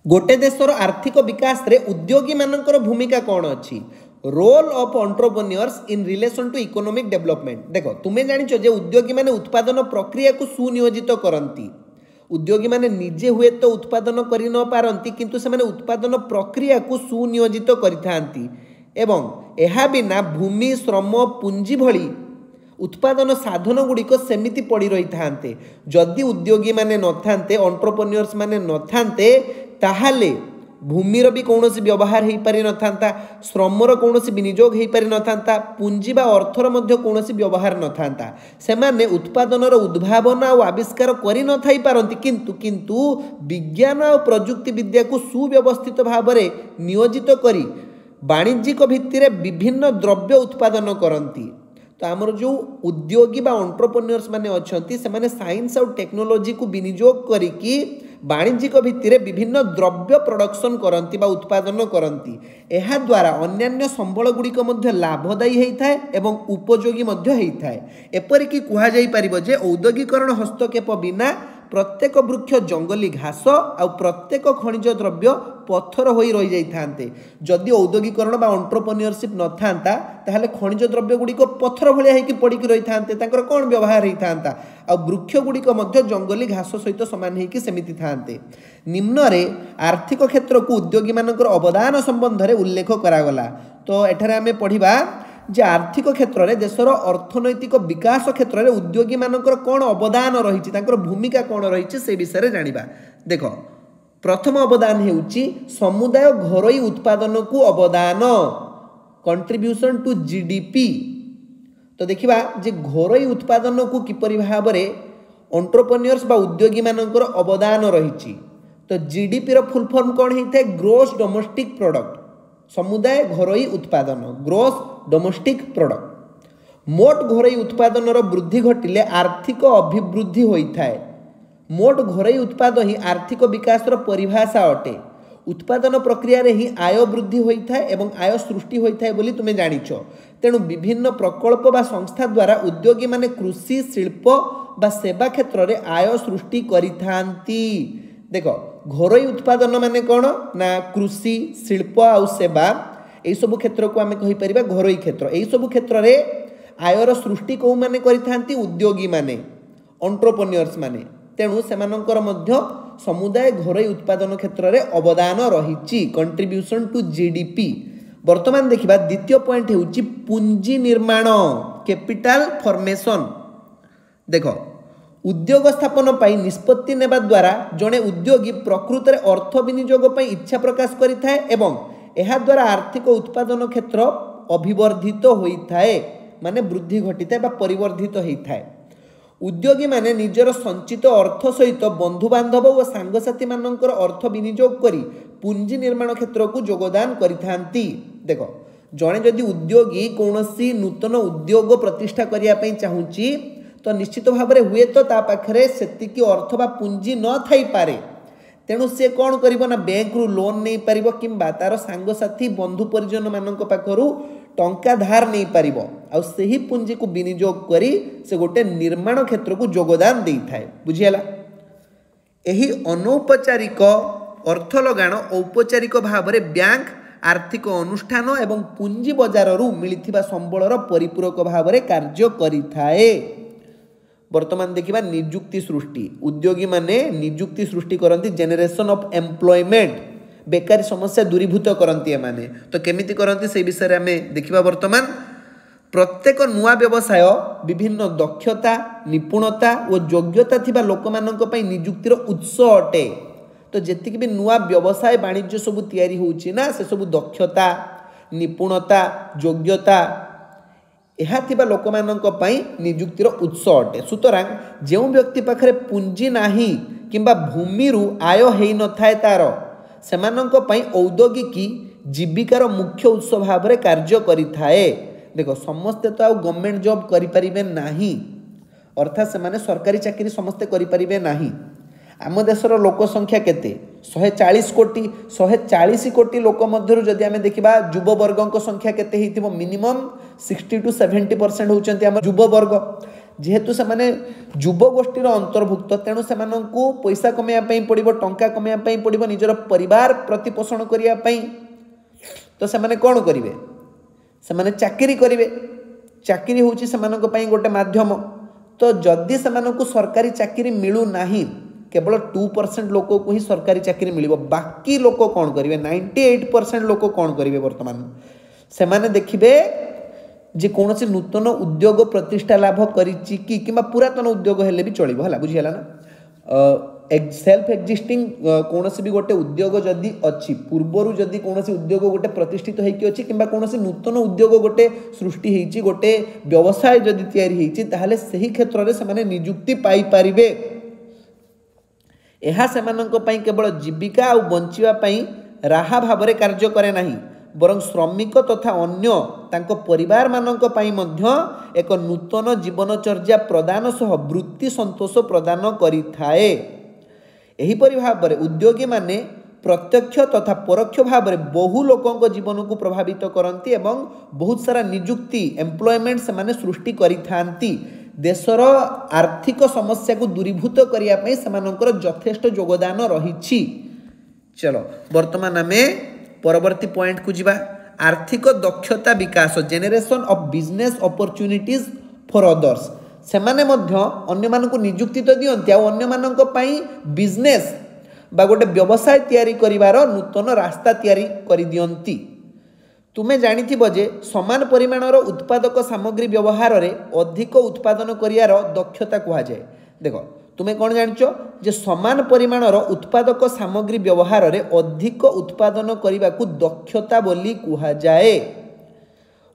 गोटे देशर आर्थिक विकास रे उद्योगी मानकर भूमिका कौन अच्छी role of entrepreneurs in relation to economic development. देखो तुम्हें जानिछ जे उद्योगी माने उत्पादन प्रक्रिया को सुनियोजित करती। उद्योगी माने निजे हुए तो उत्पादन करि न पारंती किंतु से माने उत्पादन प्रक्रिया को सुनियोजित करिथांती एवं एहा बिना भूमि श्रम पुंजी भली उत्पादन साधन गुड़िक सेमिति पड़ी रही थांते। जदि उद्योगी माने न थांते एंटरप्रेन्योर्स माने न थांते ताहाले भूमिर भी कौन व्यवहार हो पारि न था, श्रमर कौन विनियोग हो पारि न था, पुंजी बा अर्थर मध्य कौन व्यवहार न था। सेमाने उत्पादनर उद्भावना और आविष्कार करि न थाई पारंती किंतु विज्ञान और प्रजुक्ति विद्या को सुव्यवस्थित भाव में नियोजित करी वाणिज्यिक भित्तिरे विभिन्न द्रव्य उत्पादन करती। तो आमर जो उद्योगी बा एंटरप्रेन्योर्स माने अछंती से माने साइंस और टेक्नोलोजी को विनियोग करिकी वाणिज्यिक भित्तिरे विभिन्न द्रव्य प्रोडक्शन करती बा उत्पादन करती। एहा द्वारा अन्यान्य संबल गुड़िक मध्य लाभदायी होता है एवं उपयोगी मध्य होता है। एपरिकी कहा जाई परिबो जे औद्योगिकरण हस्तक्षेप बिना प्रत्येक वृक्ष जंगली घास और प्रत्येक खनिज द्रव्य पत्थर हो रही जाइए। जदि औद्योगिकरण बा एंटरप्रेन्योरशिप न था ताहले खनिज द्रव्य गुड़िक पत्थर भाया होकर पड़ी रही था कौन व्यवहार होता आ वृक्ष गुड़िक जंगली घास सहित सामान होकर सेमिति थांते। निम्न रे आर्थिक क्षेत्र को उद्योगी मानकर अवदान संबंध में उल्लेख करागला। तो एठारे आमे पढ़िबा जे आर्थिक क्षेत्र में देशर अर्थनैतिक विकास क्षेत्र में उद्योगी मानकर कौन अवदान रही भूमिका कौन रही से विषय जानिबा। देख प्रथम अवदान हेउची समुदाय घरोई उत्पादन को अवदान कंट्रीब्यूशन टू जीडीपी। तो देखिबा जे घरोई उत्पादन को किपरि भाव में एंटरप्रेन्योर्स बा उद्योगी मानकर अवदान रही। तो जीडीपी रो फुल फॉर्म कौन होता है ग्रोस डोमेस्टिक प्रोडक्ट। समुदाय घरोई उत्पादन ग्रोस डोमेस्टिक प्रोडक्ट। मोट घरोई उत्पादन वृद्धि घटिले आर्थिक अभिवृद्धि होता है। मोट घरोई उत्पादन ही आर्थिक विकास परिभाषा अटे। उत्पादन प्रक्रिया रे ही आय वृद्धि होता है एवं आय सृष्टि होता है बोली तुमे जानिछ। तेणु विभिन्न प्रकल्प बा संस्था द्वारा उद्योगी माने कृषि शिल्प बा सेवा क्षेत्र में आय सृष्टि करिथांती। देखो घरोई उत्पादन माने कौन ना कृषि शिल्प आ सेवा यही सब क्षेत्र को आम कहीपर घरोई क्षेत्र। यही सब क्षेत्र में आयर सृष्टि कौ माने करिथांती उद्योगी माने एंटरप्रेन्योर्स माने। तेणु सेमानंकर मध्य समुदाय घरोई उत्पादन क्षेत्र में अवदान रही कंट्रीब्यूशन टू जीडीपी। वर्तमान देखिबा द्वितीय पॉइंट हेउची पुंजी निर्माण कैपिटल फॉर्मेशन। देखो उद्योग स्थापन पाई निष्पत्ति नेबा द्वारा जड़े उद्योगी प्रकृत में अर्थ विनियोग पाई इच्छा प्रकाश करिथाए एवं एहा द्वारा आर्थिक उत्पादन क्षेत्र अभिवर्धित होता है माने वृद्धि घटी है परिवर्धित होता है। उद्योगी माने निजर संचित अर्थ सहित बंधु बांधव और सांगसाथी मानकर अर्थ विनियोग करी पुंजी निर्माण क्षेत्र को योगदान करिथांती। देखो जड़े जदि उद्योगी कौनसी नूतन उद्योग प्रतिष्ठा करिया पई चाहूची तो निश्चित भाव में हुए तो ता पाखरे सेतिकी अर्थ बा पुंजी न थाई पारे। तेणु से कौन करिबो ना बैंक रु लोन नहीं पारिबो किंबा तार सांगसाथी बंधु परिजन मानक पाखरु टंका धार नहीं पारिबो आ सेही पुंजी को विनियोग करी से गोटे निर्माण क्षेत्र को योगदान देई थाए। बुझियला एही अनौपचारिक अर्थ लगाण औपचारिक भाव में बैंक आर्थिक अनुष्ठान एवं पुंजी बजार रु मिलिथिबा संबलर परिपूरक भाव में कार्य करिथाए। वर्तमान देखिबा निजुक्ति सृष्टि उद्योगी माने निजुक्ति सृष्टि करती जेनेरेशन ऑफ एम्प्लॉयमेंट बेकारी समस्या दूरीभूत करती माने। तो केमिति करती से विषय में देखिबा वर्तमान प्रत्येक नुआ व्यवसाय विभिन्न दक्षता निपुणता और योग्यता थिबा लोकमानंक पई निजुक्तिर उत्स अटे। तो जेतिक भी नुआ व्यवसाय वाणिज्य सब तैयारी होउची ना से सब दक्षता निपुणता योग्यता यह थिबा लोकमानंक पई निजुक्तिर उत्स अटे। सुतरां जो व्यक्ति पाखरे पुंजी नाही किंबा भूमि रु आय हेई न थाए तार सेमानंक पई औद्योगिकी जीविकार मुख्य उत्स भाव में कार्य करिथाए। देखो समस्ते तो आउ गवर्नमेंट जॉब करि परिबे नाही अर्थात से सरकारी चाकरी समस्ते करि परिबे नाही। आम देशर लोक संख्या केते 140 कोटी 140 कोटी लोक मध्यरु जदि आमे देखिबा युववर्गक संख्या केते हिथिबो मिनिमम 60 to 70% होचंती आम युववर्ग। जेहेतु से युवगोष्ठी अंतर्भुक्त तेणु से पैसा कमाई पड़ो टंका कमाई पड़ो निजर परिवार प्रतिपोषण करने तो से कौन करेंगे से चाकरी करेंगे चाकरी हूँ से गोटे माध्यम तो जदि से सरकारी चाकरी मिलू ना केवल 2% लोक को ही सरकारी चाकरी मिल बाकी लोक कौन करेंगे 98% लोक कौन करेंगे बर्तमान से देखिए जे कौन से नूतन उद्योग प्रतिष्ठा लाभ कि पुरातन उद्योग हेले भी चलो है बुझीगला ना सेल्फ एक्जिस्टिंग कौन भी गोटे उद्योग जदि अच्छी पूर्वर जदि कौन उद्योग गोटे प्रतिष्ठित होती कि कौन नूतन उद्योग गोटे सृष्टि होती गोटे व्यवसाय जदि तैयारी ताहले सही क्षेत्र में से निजुक्ति पाई पारिबे यह से केवल जीविका और बंचापी राहा भाव में कार्य करे नहीं बरं श्रमिक तथा अन्य तांको परिवार मानक पई मध्य एक नूतन जीवनचर्या प्रदान सह वृत्ति संतोष प्रदान करिथाए। एहिपरि भाव में उद्योगी माने प्रत्यक्ष तथा परोक्ष भाव में बहु लोकों जीवन को प्रभावित करती एवं बहुत सारा निजुक्ति एम्प्लॉयमेंट से माने सृष्टि करिथांती देशर आर्थिक समस्या को दूरीभूत करने से यथेष्ट योगदान रही। चलो वर्तमान आम परवर्ती पॉइंट को जीवा आर्थिक दक्षता विकास generation of business opportunities for others से अन्य मानक निजुक्ति तो दियंती अन्य मानक पई बिजनेस बा गोटे व्यवसाय तैयारी करिवार नूतन रास्ता तैयारी करि दियंती। तुमे जानिथिबो जे समान परिमाणर उत्पादक सामग्री व्यवहार रे अधिक उत्पादन करियार दक्षता कुहा जाए। देखो तुमे कौन जानिचो जे समान परिमाणर उत्पादक सामग्री व्यवहार रे अधिक उत्पादन करने को दक्षता बोली कुहा जाए।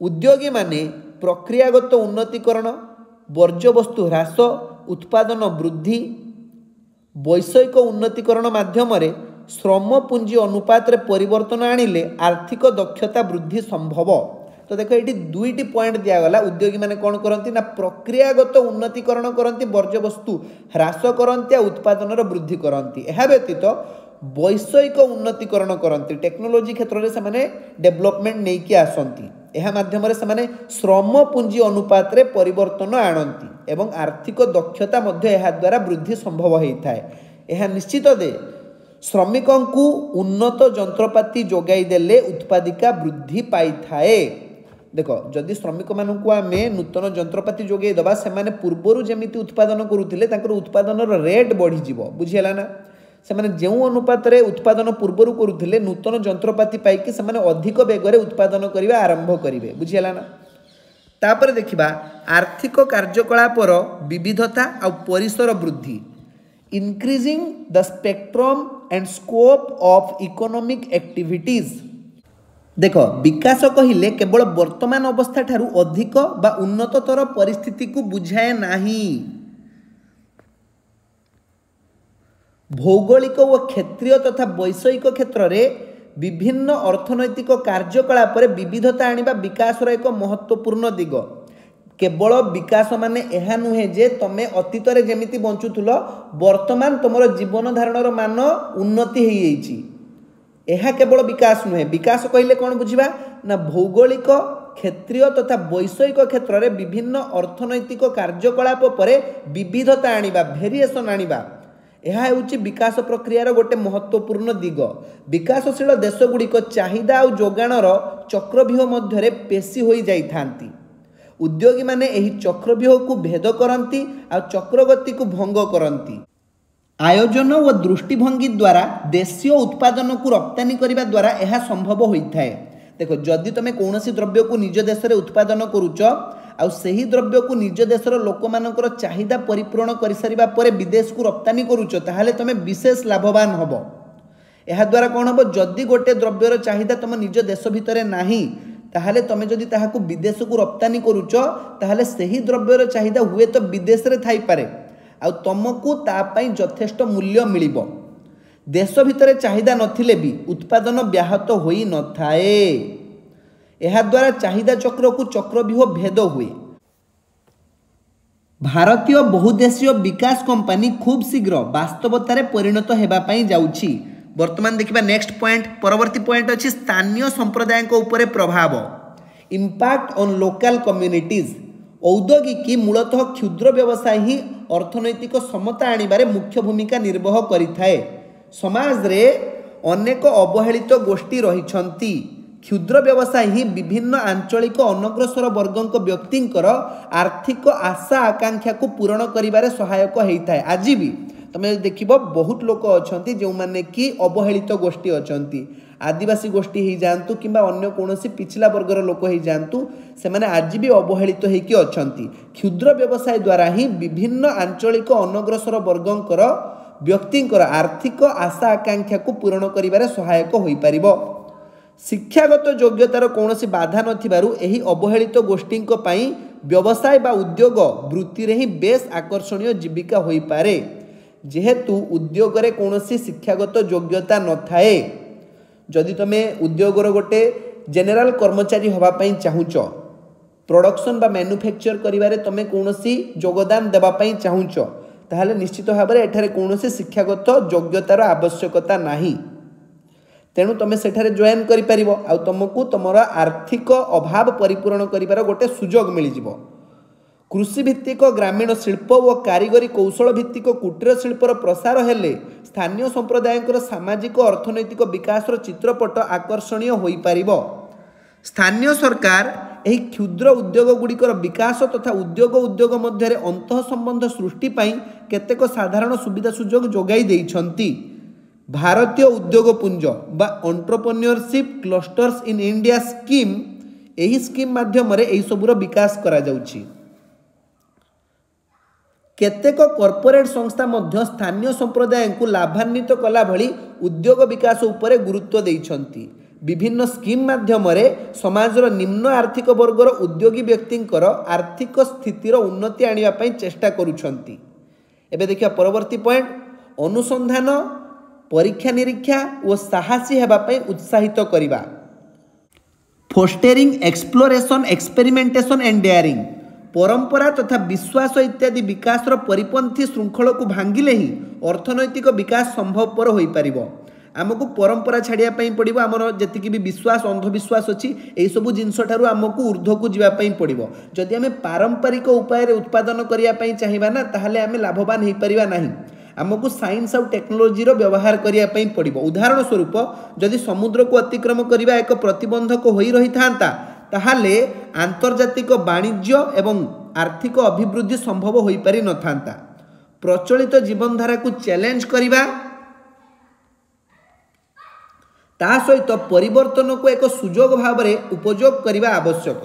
उद्योगी माने प्रक्रियागत उन्नतीकरण वर्ज्यवस्तु ह्रास उत्पादन वृद्धि वैषयिक उन्नतीकरण माध्यम रे श्रम पुंजी अनुपात रे परिवर्तन आनिले आर्थिक दक्षता वृद्धि संभव। तो देखो ये दुईटी पॉइंट दिगला उद्योगी मैंने कौन करती ना प्रक्रियागत उन्नतीकरण करती वर्ज्यवस्तु ह्रास करती उत्पादन वृद्धि करती यह व्यतीत वैषयिक उन्नतीकरण करती टेक्नोलोजी क्षेत्र में से डेवलपमेंट नहीं कि आसती यह माध्यम से श्रम पुंजी अनुपात रे परिवर्तन आणती एवं आर्थिक दक्षता द्वारा वृद्धि संभव होता है। यह निश्चित दे श्रमिकों को उन्नत जंत्रपाति जोगाई देले उत्पादिका वृद्धि पाई थाए। देखो जदि श्रमिक मानक आम नूतन जंत्रपाति जोगे दबा से पूर्वर जमी उत्पादन करुले उत्पादन रेट बढ़ीज बुझीगला ना से जो अनुपात रे उत्पादन पूर्वर करुले नूतन जंत्रपाति पाई से अधिक बेगर उत्पादन करने आरंभ करेंगे बुझीगला ना। तापर देखिबा आर्थिक कार्यकलापर विविधता और परिसर वृद्धि increasing the spectrum and scope of economic activities. देखो विकास कहिले केवल वर्तमान अवस्था ठारू अधिक बा उन्नततर परिस्थिति को बुझाए नाही। भौगोलिक व क्षेत्रीय तथा वैषयिक क्षेत्र में विभिन्न अर्थनैतिक कार्यकलाप विविधता आनिबा विकासर एक महत्वपूर्ण दिग। केवल विकास माने यह नुहे जे तमे अतीत रे जेमिति बंचुथुलो वर्तमान तुमर जीवन धारणर मान उन्नति हो जाइछि यह केवल विकास नुहे। विकास कहले कौन बुझिबा ना भौगोलिक क्षेत्रीय तथा वैषयिक क्षेत्र में विभिन्न अर्थनैतिक कार्यकलाप पर विविधता आनिबा भेरिएसन आनिबा यह होउछि विकास प्रक्रियार गोटे महत्वपूर्ण दिग। विकासशील देशगुड़िक चाहिदा और जोगाणर चक्रव्यूह मध्य पेशी हो जाइथांती। उद्योगी माने एही चक्रव्यूह को भेद करती और चक्रगति को भंग करती। आयोजन व दृष्टिभंगी द्वारा देशीय उत्पादन को रप्तानी करने द्वारा यह संभव होता है। देखो जदि तुम कौन द्रव्य को निज देश में उत्पादन करुच आ सही द्रव्य को निज देशर लोक मानकर चाहिदा परिपूर्ण कर सारिबा परे विदेश को रप्तानी करुच ताहले तुम विशेष लाभवान हब। यह द्वारा कौन हम जदि गोटे द्रव्यर चाहिदा तुम निज देश भितर नाही ताहले तुम जदि ताहाकु विदेश को रप्तानी करुच ताहले सही द्रव्यर चाहिदा हुए तो विदेश रे थाई पारे आ तुमको तापाई यथेष्ट मूल्य मिलिबो। देश भितर चाहिदा नथिले भी उत्पादन व्याहत होई न थाए। यह द्वारा चाहिदा चक्र को चक्रव्यूह भेद हुए। भारतीय बहुदेशीय विकास कंपनी खूब शीघ्र वास्तवतार परिणत हेबा पई जाउछि। वर्तमान देखिबा नेक्स्ट पॉइंट परवर्ती पॉइंट अछि स्थानीय संप्रदाय को ऊपर प्रभाव इम्पैक्ट ऑन लोकल कम्युनिटीज औद्योगिकी मूलतः क्षुद्र व्यवसाय ही अर्थनैतिक समता आनिबारे मुख्य भूमिका निर्वह करिथाए। समाज रे अनेक अवहेलित गोष्ठी रहिछंती। क्षुद्र व्यवसाय ही विभिन्न आंचलिक अनग्रसर वर्गंक व्यक्तिंकर आर्थिक आशा आकांक्षा को पूरण करिबारे सहायक होइथाए। आज भी तुम देखिबो बहुत लोक अछंती जो माने कि अवहेलित गोष्ठी अछंती। आदिवासी गोष्ठी ही जानतु किंबा अन्य कोनोसी पिछला वर्गर लोक ही जानतु से माने आज भी अवहेलित होइकी अछंती। क्षुद्र व्यवसाय द्वारा ही विभिन्न आंचलिक अनग्रसर वर्गंकर व्यक्तिंकर आर्थिक आशा आकांक्षा को पूरण करिबारे सहायक होई परिबो। शिक्षागत योग्यतार कौनसी बाधा नथिबारु एही अवहेलित गोष्ठींक पई व्यवसाय बा उद्योग वृत्ति रे ही बेस आकर्षणीय जीविका होई पारे। जेहेतु उद्योग रे कौनसी शिक्षागत योग्यता न थाए, जदि तुमे उद्योगर गोटे जेनेराल कर्मचारी हवा पई चाहुच, प्रोडक्शन बा मैन्युफैक्चर करिवारे तुमे कौनसी योगदान देबा पई चाहुच, ताहले निश्चित भाव में एठारे कौनसी शिक्षागत योग्यतार आवश्यकता नाही। तेणु तुम सेठारे जॉइन करि परिबो आ तुमको तुमर आर्थिक अभाव परिपूर्ण करिवार गोटे सुजोग मिल जिवो। कृषि भित्तिक ग्रामीण शिल्प और कारीगरी कौशल भित्तिक कुटीर शिल्पर प्रसार हेले स्थानीय संप्रदायकर सामाजिक अर्थनैतिक विकासर चित्रपट आकर्षणीय होई परिबो। स्थानीय सरकार एही क्षुद्र उद्योग गुड़िकर विकास तथा उद्योग मध्य अंतः संबंध सृष्टि पाई केतेक साधारण सुविधा सुजोग जोगाई देइछंती। भारतीय उद्योग पुंज बा entrepreneurship clusters in India scheme, एही स्कीम माध्यम रे एही सबुर विकास करा जाउछि। केतेक कॉर्पोरेट संस्था मध्य स्थानीय संप्रदाय को लाभान्वित कला भली उद्योग विकास उपरे गुरुत्व देइछंती। विभिन्न स्कीम माध्यम रे समाजर निम्न आर्थिक वर्गर उद्योगी व्यक्तिंकर आर्थिक स्थितिर उन्नति आनिबा पई चेष्टा करूछंती। एबे देखिया परवर्ती पॉइंट, अनुसंधान परीक्षा निरीक्षा और साहसी हेबा पई उत्साहित करिबा। फोस्टेरिंग एक्सप्लोरेशन एक्सपेरिमेंटेशन एंड डेयरिंग, परंपरा तथा विश्वास इत्यादि विकासर परिपंथी श्रृंखल को भांगिले ही अर्थनैतिक विकास संभवपर हो पारिबो। आमको परंपरा छाड़िया पड़ो, आमर जी भी विश्वास अंधविश्वास अच्छी यही सब जिनस ठारू आमको ऊर्ध्व को जावाई पड़ो। जदि आम पारंपरिक उपाय उत्पादन करने चाहिए ना ताहले आम लाभवान हो पारिबा नहीं। आमको साइंस और टेक्नोलोजी व्यवहार करने पड़ो। उदाहरण स्वरूप जदि समुद्र को अतिक्रम करने एक प्रतिबंधक हो रही था ताहले आंतर्जातिक वाणिज्य एवं आर्थिक अभिवृद्धि संभव हो पारि न था। प्रचलित जीवनधारा को चैलेंज करवा ता सहित परिवर्तन को एक सुजोग भाव में उपयोग करने आवश्यक।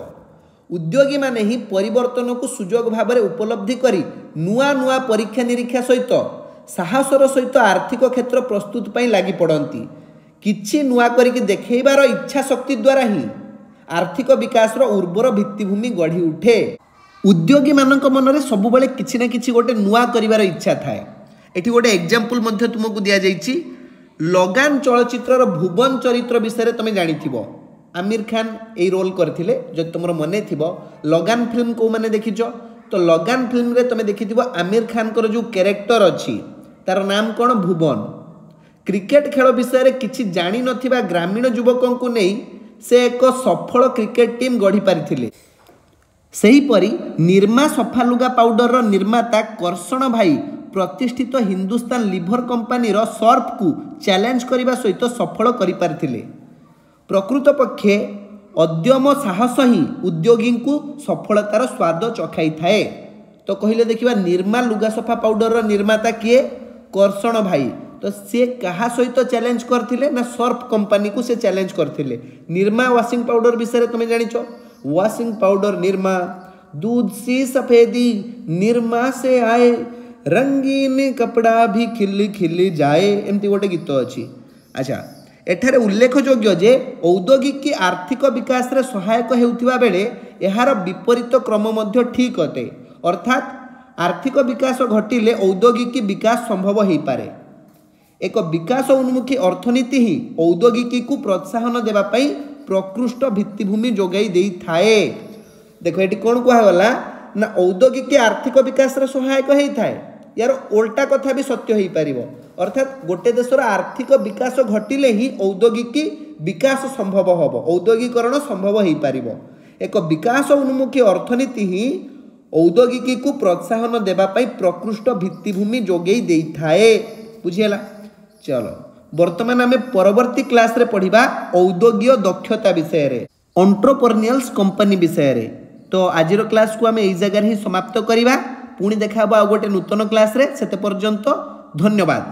उद्योगी माने ही परिवर्तन को सुजोग भाव में उपलब्धि करी नुआ नुआ परीक्षा निरीक्षा सहित साहसर सहित आर्थिक क्षेत्र प्रस्तुत पाई लगी पड़ती। किछि नुआ करिक देखैबार इच्छा शक्ति द्वारा ही आर्थिक विकास उर्वर भित्तिभूमि गढ़ी उठे। उद्योगी मानक मनरे सब बेले किछि ना किछि गोटे नुआ करिवार इच्छा थाए। एठी गोटे एग्जांपल मध्य तुमको दिया जाइछि। लगान चलचित्र भुवन चरित्र विषय तुम जानिथिबो। आमिर खान ए रोल करथिले। जदि तुमर मने थिबो लगान फिल्म को माने देखिचो तो लगान फिल्म रे तुम देखिथिबो आमिर खान कर जो कैरेक्टर अछि तार नाम कोन भुवन। क्रिकेट खेल विषय रे किछि जानि नथिबा ग्रामीण युवकों को नहीं से एक सफल क्रिकेट टीम गढ़ी पारिथिले। सेहीपरि निर्मा सफा लुगा पाउडर निर्माता कर्षण भाई प्रतिष्ठित हिंदुस्तान लिभर कंपानी सर्फ को चैलेंज करने सहित सफल करिपारिथिले। प्रकृत पक्षे अद्यम साहस ही उद्योगी को सफलतार स्वाद चखाई थाए। तो कहले देखिबा निर्मा लुगा सफा पाउडर निर्माता किए कर्षण भाई। तो सी क्या सहित चैलेंज करथिले ना सर्फ कंपानी को से चैलेंज करथिले। निर्मा वाशिंग पाउडर विषय तुम जानिछ। वाशिंग पाउडर निर्मा, दूध सी सफेदी निर्मा से आए, रंगीन कपड़ा भी खिली खिली जाए, एमती गोटे गीत अच्छी। अच्छा, एठारे उल्लेखयोग्य जे औद्योगिक की आर्थिक विकास रे सहायक हेउथिबा बेले एहार विपरीत क्रम मध्य ठीक अटे। अर्थात आर्थिक विकास घटिले औद्योगिक विकास संभव हो पारे। एक विकास उन्मुखी अर्थनीति ही औद्योगिक को प्रोत्साहन देवा पई प्रकृष्ट भित्तिभूमि जोगाई देई थाए। देखो ये कौन कहगला ना औद्योगिक आर्थिक विकास रे सहायक होई थाए। यार उल्टा कथा भी सत्य हो पारिबो। अर्थात गोटे देशर आर्थिक विकास घटिले ही औद्योगिक विकास संभव हम, औद्योगिकरण संभव हो पारिबो। एक विकास उन्मुखी अर्थनीति ही औद्योगिकी को प्रोत्साहन देवा पाई प्रकृष्ट भित्तिभूमि जोगई देइथाए। बुझिला। चलो वर्तमान आम परवर्ती क्लास रे पढ़िबा औद्योगिक दक्षता विषय रे, एंटरप्रेन्योर्स कंपनी विषय रे। तो आजिर क्लास को आम एई जगह ही समाप्त करिबा। पुणी देखा आ गोटे नूतन क्लास रे। सेते पर्यंत धन्यवाद।